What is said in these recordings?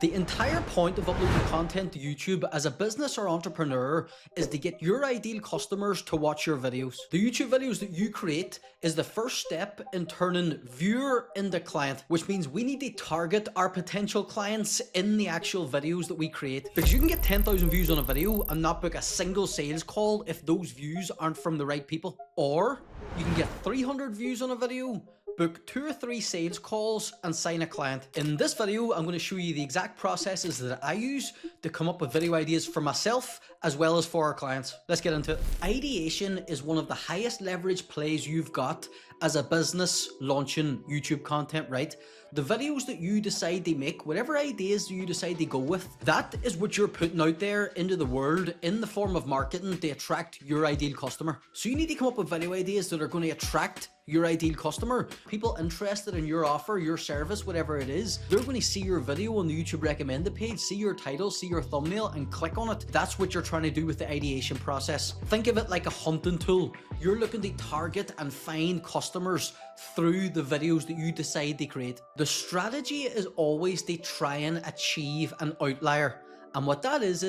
The entire point of uploading content to YouTube as a business or entrepreneur is to get your ideal customers to watch your videos. The YouTube videos that you create is the first step in turning viewer into client, which means we need to target our potential clients in the actual videos that we create. Because you can get 10,000 views on a video and not book a single sales call if those views aren't from the right people. Or you can get 300 views on a video, book 2 or 3 sales calls and sign a client. In this video, I'm going to show you the exact processes that I use to come up with video ideas for myself as well as for our clients. Let's get into it. Ideation is one of the highest leverage plays you've got as a business launching YouTube content, right? The videos that you decide to make, whatever ideas you decide to go with, that is what you're putting out there into the world in the form of marketing to attract your ideal customer. So you need to come up with video ideas that are going to attract your ideal customer. People interested in your offer, your service, whatever it is, they're going to see your video on the YouTube recommended page, see your title, see your thumbnail and click on it. That's what you're trying to do with the ideation process. Think of it like a hunting tool. You're looking to target and find customers through the videos that you decide to create. The strategy is always to try and achieve an outlier. And what that is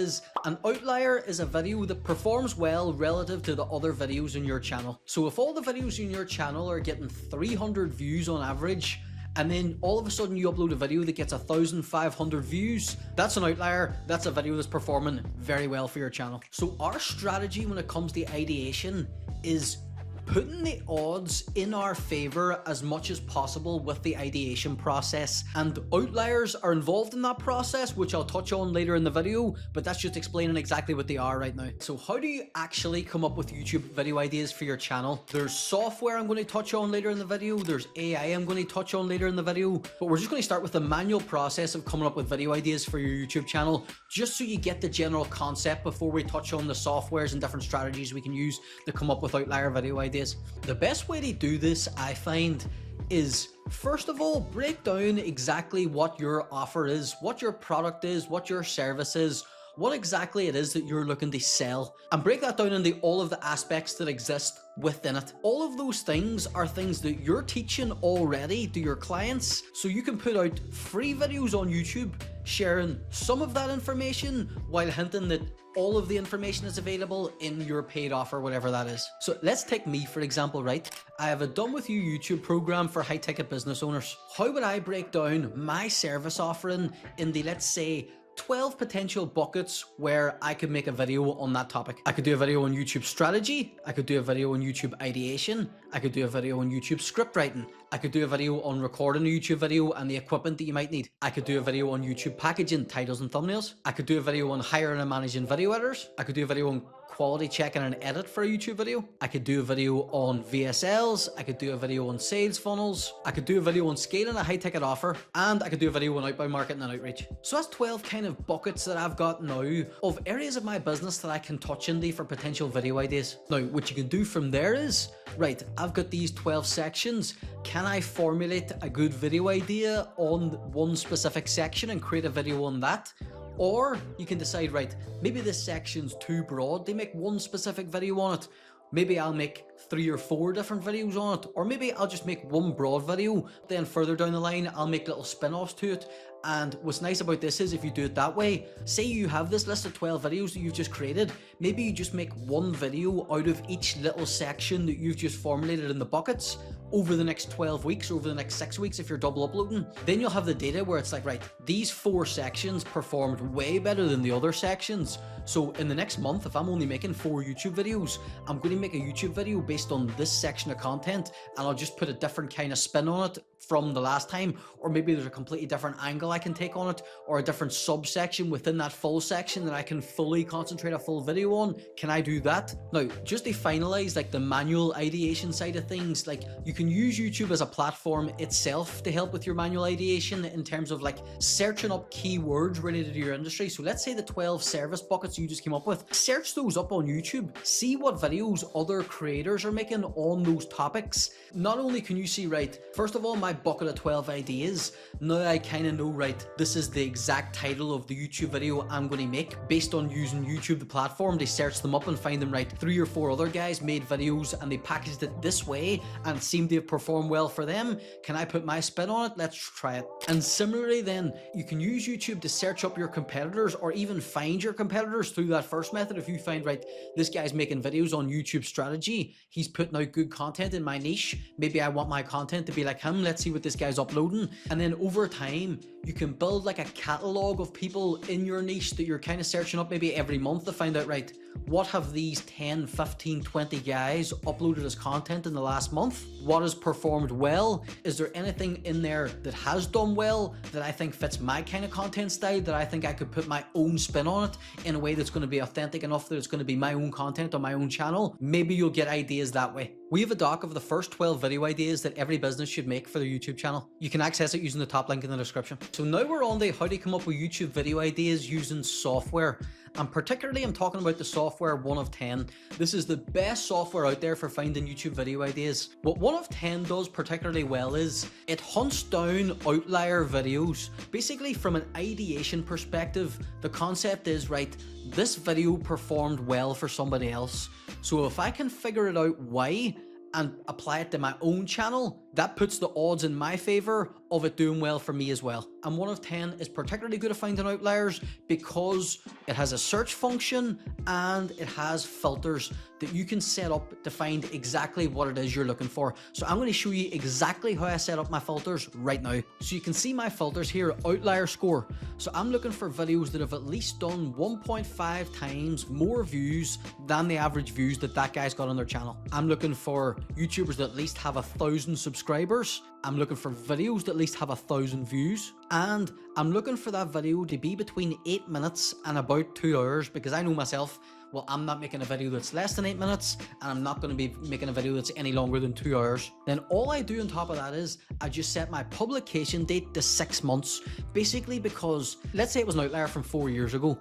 an outlier is a video that performs well relative to the other videos in your channel. So if all the videos in your channel are getting 300 views on average, and then all of a sudden you upload a video that gets 1,500 views, that's an outlier. That's a video that's performing very well for your channel. So our strategy when it comes to ideation is putting the odds in our favor as much as possible with the ideation process, and outliers are involved in that process, which I'll touch on later in the video, but that's just explaining exactly what they are right now. So how do you actually come up with YouTube video ideas for your channel? There's software I'm going to touch on later in the video, there's AI I'm going to touch on later in the video, but we're just going to start with the manual process of coming up with video ideas for your YouTube channel, just so you get the general concept before we touch on the softwares and different strategies we can use to come up with outlier video ideas. The best way to do this, I find, is first of all, break down exactly what your offer is, what your product is, what your service is, what exactly it is that you're looking to sell, and break that down into all of the aspects that exist within it. All of those things are things that you're teaching already to your clients, so you can put out free videos on YouTube sharing some of that information while hinting that all of the information is available in your paid offer, whatever that is. So let's take me for example, right? I have a Done With You YouTube program for high ticket business owners. How would I break down my service offering in the, let's say, 12 potential buckets where I could make a video on that topic? I could do a video on YouTube strategy, I could do a video on YouTube ideation, I could do a video on YouTube script writing, I could do a video on recording a YouTube video and the equipment that you might need, I could do a video on YouTube packaging, titles and thumbnails, I could do a video on hiring and managing video editors, I could do a video on quality checking and edit for a YouTube video, I could do a video on VSLs, I could do a video on sales funnels, I could do a video on scaling a high ticket offer, and I could do a video on outbound marketing and outreach. So that's 12 kind of buckets that I've got now of areas of my business that I can touch into for potential video ideas. Now, what you can do from there is, right, I've got these 12 sections. Can I formulate a good video idea on one specific section and create a video on that? Or you can decide, right, maybe this section's too broad, they make one specific video on it. Maybe I'll make 3 or 4 different videos on it, or maybe I'll just make one broad video, then further down the line I'll make little spin-offs to it. And what's nice about this is if you do it that way, say you have this list of 12 videos that you've just created, maybe you just make one video out of each little section that you've just formulated in the buckets over the next 12 weeks, over the next 6 weeks if you're double uploading. Then you'll have the data where it's like, right, these 4 sections performed way better than the other sections. So in the next month, if I'm only making 4 YouTube videos, I'm going to make a YouTube video based on this section of content, and I'll just put a different kind of spin on it from the last time, or maybe there's a completely different angle I can take on it, or a different subsection within that full section that I can fully concentrate a full video on. Can I do that? Now, just to finalize like the manual ideation side of things, like you can use YouTube as a platform itself to help with your manual ideation in terms of like searching up keywords related to your industry. So let's say the 12 service buckets you just came up with, search those up on YouTube, see what videos other creators are making on those topics. Not only can you see, right, first of all, my my bucket of 12 ideas, now I kind of know, right, this is the exact title of the YouTube video I'm going to make based on using YouTube, the platform. They search them up and find them, right, 3 or 4 other guys made videos and they packaged it this way and seemed to have performed well for them. Can I put my spin on it? Let's try it. And similarly then, you can use YouTube to search up your competitors or even find your competitors through that first method. If you find, right, this guy's making videos on YouTube strategy, he's putting out good content in my niche, maybe I want my content to be like him, let's see what this guy's uploading. And then over time, you can build like a catalog of people in your niche that you're kind of searching up maybe every month to find out, right, what have these 10, 15, 20 guys uploaded as content in the last month? What has performed well? Is there anything in there that has done well that I think fits my kind of content style, that I think I could put my own spin on it in a way that's going to be authentic enough that it's going to be my own content on my own channel? Maybe you'll get ideas that way. We have a doc of the first 12 video ideas that every business should make for their YouTube channel. You can access it using the top link in the description. So now we're on to how to come up with YouTube video ideas using software. And particularly I'm talking about the software 1 of 10. This is the best software out there for finding YouTube video ideas. What 1 of 10 does particularly well is it hunts down outlier videos. Basically from an ideation perspective, the concept is, right, this video performed well for somebody else. So if I can figure it out why and apply it to my own channel, that puts the odds in my favor of it doing well for me as well. And 1 of 10 is particularly good at finding outliers because it has a search function and it has filters that you can set up to find exactly what it is you're looking for. So I'm going to show you exactly how I set up my filters right now. So you can see my filters here, outlier score. So I'm looking for videos that have at least done 1.5 times more views than the average views that that guy's got on their channel. I'm looking for YouTubers that at least have 1,000 subscribers. I'm looking for videos that at least have 1,000 views. And I'm looking for that video to be between 8 minutes and about 2 hours, because I know myself, well, I'm not making a video that's less than 8 minutes, and I'm not going to be making a video that's any longer than 2 hours. Then all I do on top of that is I just set my publication date to 6 months, basically because let's say it was an outlier from 4 years ago.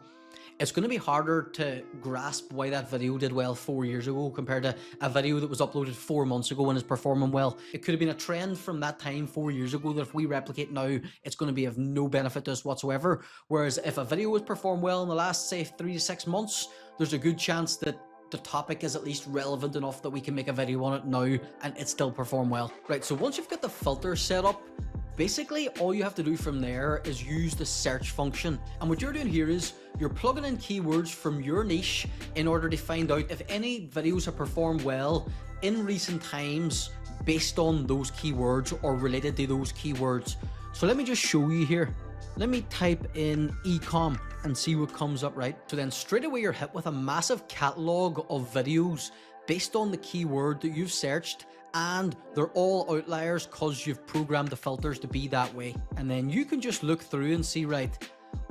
It's going to be harder to grasp why that video did well 4 years ago compared to a video that was uploaded 4 months ago and is performing well. It could have been a trend from that time 4 years ago that if we replicate now, it's going to be of no benefit to us whatsoever. Whereas if a video was performed well in the last, say, 3 to 6 months, there's a good chance that the topic is at least relevant enough that we can make a video on it now and it still perform well. Right, so once you've got the filter set up, basically all you have to do from there is use the search function. And what you're doing here is you're plugging in keywords from your niche in order to find out if any videos have performed well in recent times based on those keywords or related to those keywords. So let me just show you here. Let me type in e-com and see what comes up, right? So then straight away you're hit with a massive catalog of videos based on the keyword that you've searched, and they're all outliers because you've programmed the filters to be that way. And then you can just look through and see, right,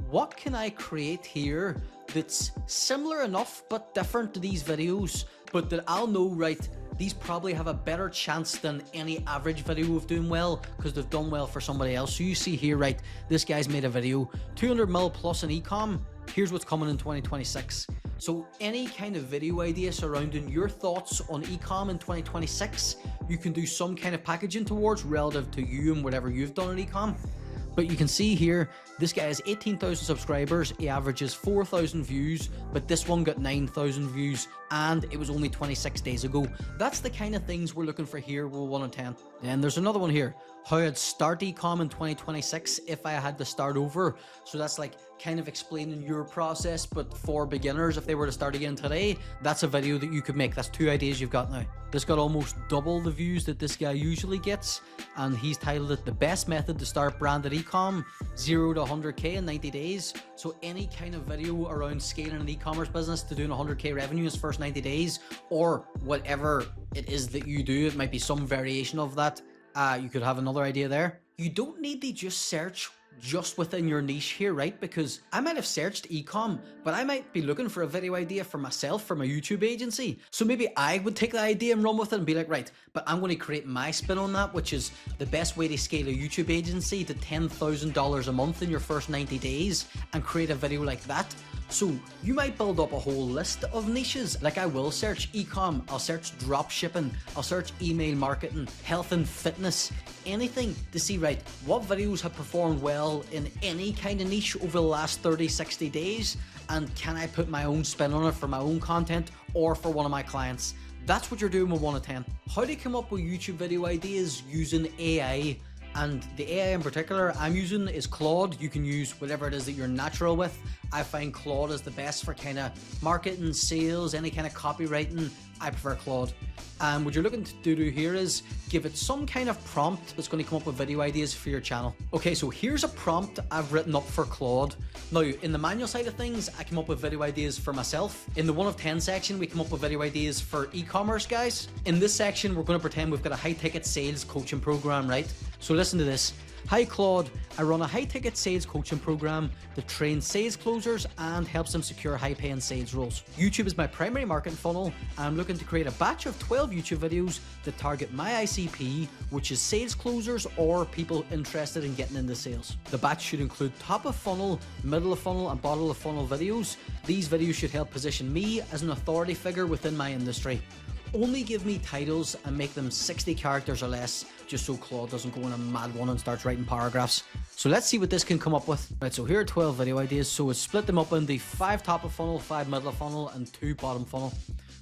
what can I create here that's similar enough but different to these videos, but that I'll know, right, these probably have a better chance than any average video of doing well because they've done well for somebody else. So you see here, right, this guy's made a video, 200 mil plus in ecom. Here's what's coming in 2026. So any kind of video idea surrounding your thoughts on ecom in 2026, you can do some kind of packaging towards relative to you and whatever you've done in ecom. But you can see here, this guy has 18,000 subscribers, he averages 4,000 views, but this one got 9,000 views, and it was only 26 days ago. That's the kind of things we're looking for here with 1 in 10. And there's another one here, how I'd start ecom in 2026 if I had to start over. So that's like kind of explaining your process, but for beginners, if they were to start again today, that's a video that you could make. That's 2 ideas you've got now. This got almost double the views that this guy usually gets, and he's titled it the best method to start branded ecom, 0 to 100k in 90 days. So any kind of video around scaling an e-commerce business to doing 100k revenue in his first 90 days, or whatever it is that you do, it might be some variation of that. You could have another idea there. You don't need to just search just within your niche here, right? Because I might have searched ecom, but I might be looking for a video idea for myself from a YouTube agency. So maybe I would take the idea and run with it and be like, right, but I'm going to create my spin on that, which is the best way to scale a YouTube agency to $10,000 a month in your first 90 days and create a video like that. So you might build up a whole list of niches. Like I will search e-com, I'll search drop shipping, I'll search email marketing, health and fitness, anything to see, right, what videos have performed well in any kind of niche over the last 30, 60 days, and can I put my own spin on it for my own content or for one of my clients? That's what you're doing with 1 of 10. How do you come up with YouTube video ideas using AI? And the AI in particular I'm using is Claude. You can use whatever it is that you're natural with. I find Claude is the best for kind of marketing, sales, any kind of copywriting. I prefer Claude. And what you're looking to do here is give it some kind of prompt that's going to come up with video ideas for your channel. Okay, so here's a prompt I've written up for Claude. Now, in the manual side of things, I come up with video ideas for myself. In the 1 of 10 section, we come up with video ideas for e-commerce guys. In this section, we're going to pretend we've got a high-ticket sales coaching program, right? So listen to this. Hi Claude, I run a high-ticket sales coaching program that trains sales closers and helps them secure high-paying sales roles. YouTube is my primary marketing funnel, and I'm looking to create a batch of 12 YouTube videos that target my ICP, which is sales closers or people interested in getting into sales. The batch should include top of funnel, middle of funnel, and bottom of funnel videos. These videos should help position me as an authority figure within my industry. Only give me titles and make them 60 characters or less, just so Claude doesn't go on a mad one and starts writing paragraphs. So let's see what this can come up with. Right, so here are 12 video ideas. So it's split them up into 5 top of funnel, 5 middle of funnel, and 2 bottom funnel.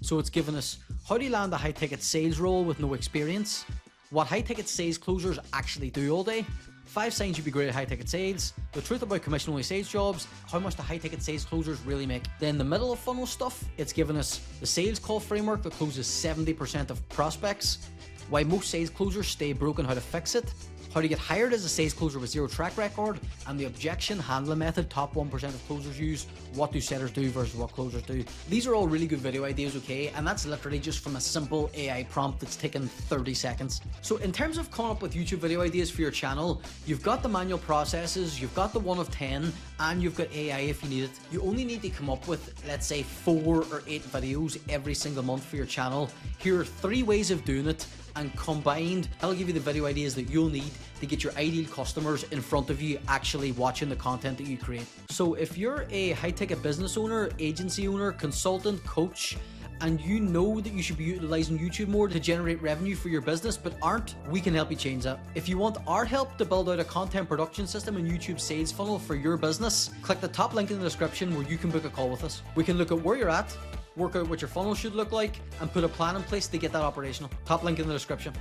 So it's given us how do you land a high ticket sales role with no experience, what high ticket sales closers actually do all day, 5 signs you'd be great at high ticket sales, the truth about commission only sales jobs, how much the high ticket sales closers really make. Then the middle of funnel stuff, it's given us the sales call framework that closes 70% of prospects, why most sales closers stay broke and how to fix it, how to get hired as a sales closer with 0 track record, and the objection handling method top 1% of closers use, what do sellers do versus what closers do. These are all really good video ideas, okay, and that's literally just from a simple AI prompt that's taken 30 seconds. So in terms of coming up with YouTube video ideas for your channel, you've got the manual processes, you've got the 1 of 10, and you've got AI if you need it. You only need to come up with, let's say, 4 or 8 videos every single month for your channel. Here are 3 ways of doing it, and combined, that'll give you the video ideas that you'll need to get your ideal customers in front of you actually watching the content that you create. So if you're a high-ticket business owner, agency owner, consultant, coach, and you know that you should be utilizing YouTube more to generate revenue for your business but aren't, we can help you change that. If you want our help to build out a content production system and YouTube sales funnel for your business, click the top link in the description where you can book a call with us. We can look at where you're at, work out what your funnel should look like, and put a plan in place to get that operational. Top link in the description.